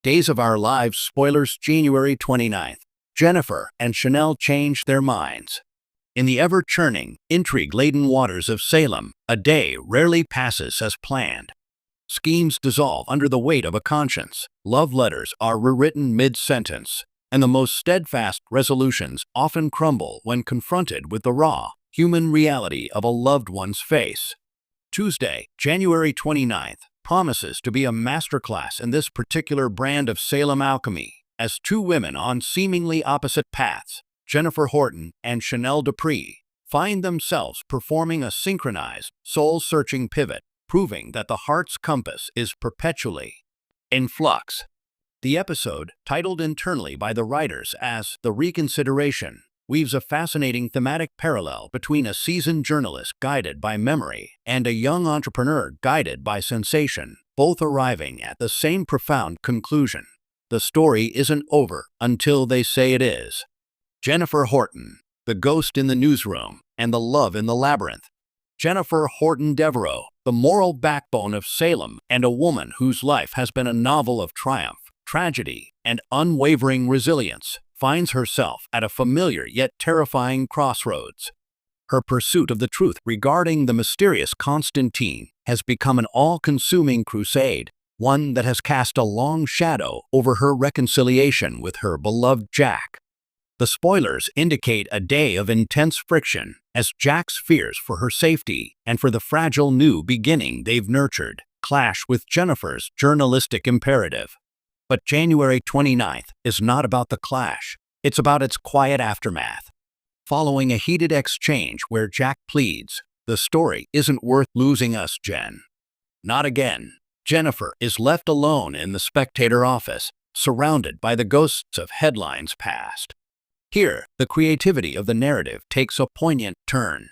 Days of Our Lives spoilers January 29th. Jennifer and Chanel change their minds. In the ever-churning, intrigue-laden waters of Salem, a day rarely passes as planned. Schemes dissolve under the weight of a conscience, love letters are rewritten mid-sentence, and the most steadfast resolutions often crumble when confronted with the raw, human reality of a loved one's face. Tuesday, January 29th, promises to be a masterclass in this particular brand of Salem alchemy, as two women on seemingly opposite paths, Jennifer Horton and Chanel Dupree, find themselves performing a synchronized, soul-searching pivot, proving that the heart's compass is perpetually in flux. The episode, titled internally by the writers as The Reconsideration, weaves a fascinating thematic parallel between a seasoned journalist guided by memory and a young entrepreneur guided by sensation, both arriving at the same profound conclusion. The story isn't over until they say it is. Jennifer Horton, the ghost in the newsroom and the love in the labyrinth. Jennifer Horton Devereaux, the moral backbone of Salem and a woman whose life has been a novel of triumph, tragedy, and unwavering resilience, finds herself at a familiar yet terrifying crossroads. Her pursuit of the truth regarding the mysterious Constantine has become an all-consuming crusade, one that has cast a long shadow over her reconciliation with her beloved Jack. The spoilers indicate a day of intense friction as Jack's fears for her safety and for the fragile new beginning they've nurtured clash with Jennifer's journalistic imperative. But January 29th is not about the clash, it's about its quiet aftermath. Following a heated exchange where Jack pleads, "The story isn't worth losing us, Jen." Not again. Jennifer is left alone in the Spectator office, surrounded by the ghosts of headlines past. Here, the creativity of the narrative takes a poignant turn.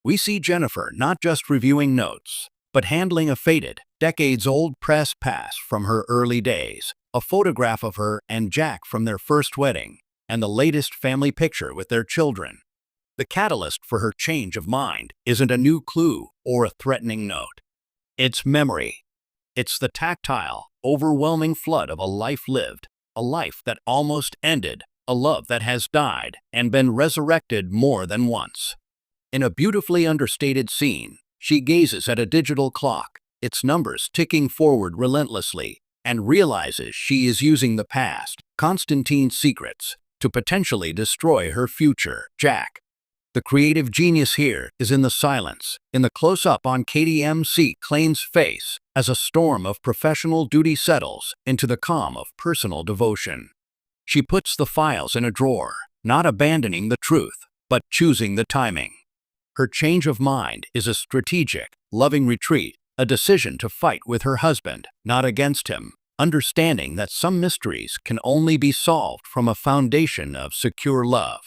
We see Jennifer not just reviewing notes, but handling a faded, decades-old press pass from her early days, a photograph of her and Jack from their first wedding, and the latest family picture with their children. The catalyst for her change of mind isn't a new clue or a threatening note. It's memory. It's the tactile, overwhelming flood of a life lived, a life that almost ended, a love that has died and been resurrected more than once. In a beautifully understated scene, she gazes at a digital clock, its numbers ticking forward relentlessly, and realizes she is using the past, Constantine's secrets, to potentially destroy her future, Jack. The creative genius here is in the silence, in the close-up on Katie McLean's face, as a storm of professional duty settles into the calm of personal devotion. She puts the files in a drawer, not abandoning the truth, but choosing the timing. Her change of mind is a strategic, loving retreat, a decision to fight with her husband, not against him, understanding that some mysteries can only be solved from a foundation of secure love.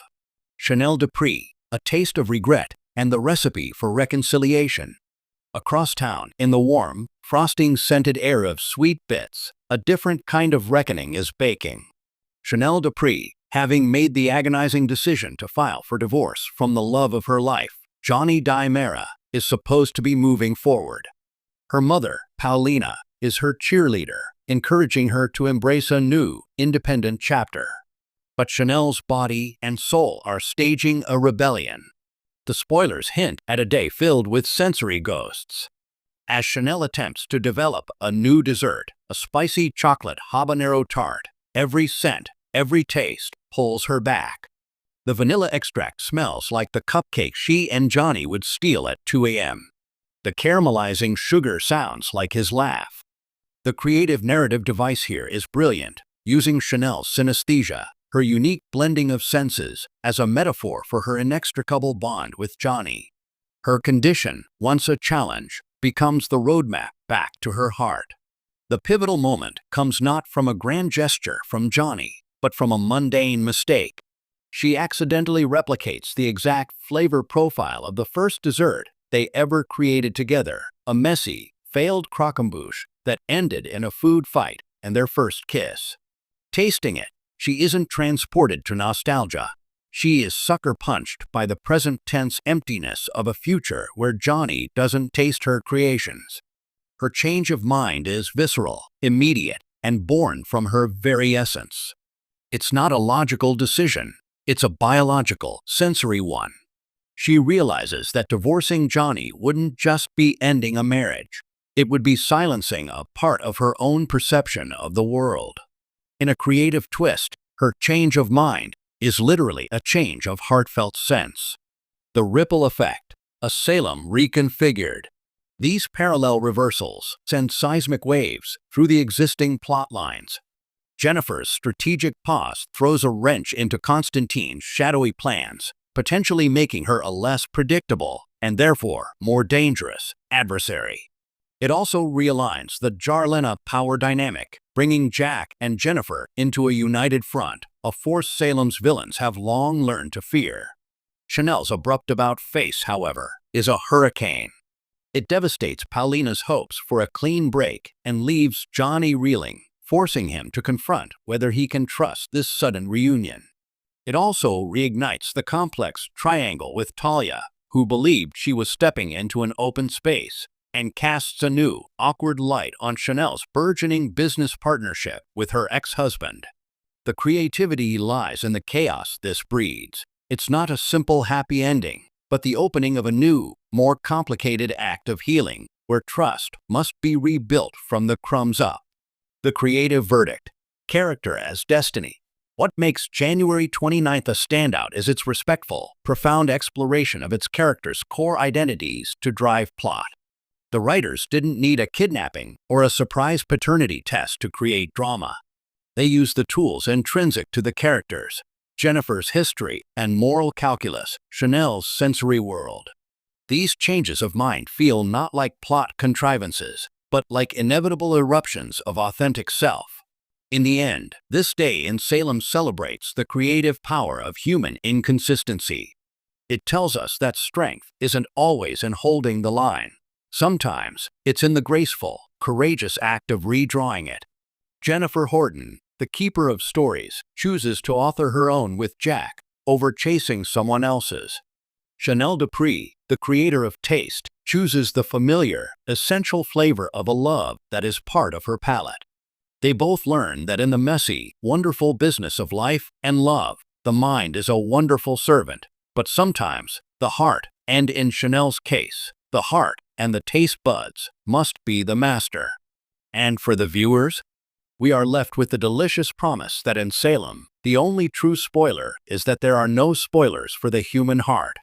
Chanel Dupree, a taste of regret and the recipe for reconciliation. Across town, in the warm, frosting-scented air of sweet bits, a different kind of reckoning is baking. Chanel Dupree, having made the agonizing decision to file for divorce from the love of her life, Johnny Dimera, is supposed to be moving forward. Her mother, Paulina, is her cheerleader, encouraging her to embrace a new, independent chapter. But Chanel's body and soul are staging a rebellion. The spoilers hint at a day filled with sensory ghosts. As Chanel attempts to develop a new dessert, a spicy chocolate habanero tart, every scent, every taste pulls her back. The vanilla extract smells like the cupcake she and Johnny would steal at 2 a.m. The caramelizing sugar sounds like his laugh. The creative narrative device here is brilliant, using Chanel's synesthesia, her unique blending of senses, as a metaphor for her inextricable bond with Johnny. Her condition, once a challenge, becomes the roadmap back to her heart. The pivotal moment comes not from a grand gesture from Johnny, but from a mundane mistake. She accidentally replicates the exact flavor profile of the first dessert they ever created together, a messy, failed croquembouche that ended in a food fight and their first kiss. Tasting it, she isn't transported to nostalgia. She is sucker-punched by the present-tense emptiness of a future where Johnny doesn't taste her creations. Her change of mind is visceral, immediate, and born from her very essence. It's not a logical decision, it's a biological, sensory one. She realizes that divorcing Johnny wouldn't just be ending a marriage. It would be silencing a part of her own perception of the world. In a creative twist, her change of mind is literally a change of heartfelt sense. The ripple effect, a Salem reconfigured. These parallel reversals send seismic waves through the existing plot lines. Jennifer's strategic pause throws a wrench into Constantine's shadowy plans, potentially making her a less predictable, and therefore more dangerous, adversary. It also realigns the Jarlena power dynamic, bringing Jack and Jennifer into a united front, a force Salem's villains have long learned to fear. Chanel's abrupt about-face, however, is a hurricane. It devastates Paulina's hopes for a clean break and leaves Johnny reeling, forcing him to confront whether he can trust this sudden reunion. It also reignites the complex triangle with Talia, who believed she was stepping into an open space, and casts a new, awkward light on Chanel's burgeoning business partnership with her ex-husband. The creativity lies in the chaos this breeds. It's not a simple happy ending, but the opening of a new, more complicated act of healing, where trust must be rebuilt from the crumbs up. The creative verdict: character as destiny. What makes January 29th a standout is its respectful, profound exploration of its characters' core identities to drive plot. The writers didn't need a kidnapping or a surprise paternity test to create drama. They used the tools intrinsic to the characters: Jennifer's history and moral calculus, Chanel's sensory world. These changes of mind feel not like plot contrivances, but like inevitable eruptions of authentic self. In the end, this day in Salem celebrates the creative power of human inconsistency. It tells us that strength isn't always in holding the line. Sometimes, it's in the graceful, courageous act of redrawing it. Jennifer Horton, the keeper of stories, chooses to author her own with Jack, over chasing someone else's. Chanel Dupree, the creator of taste, chooses the familiar, essential flavor of a love that is part of her palate. They both learn that in the messy, wonderful business of life and love, the mind is a wonderful servant, but sometimes the heart, and in Chanel's case, the heart and the taste buds, must be the master. And for the viewers, we are left with the delicious promise that in Salem, the only true spoiler is that there are no spoilers for the human heart.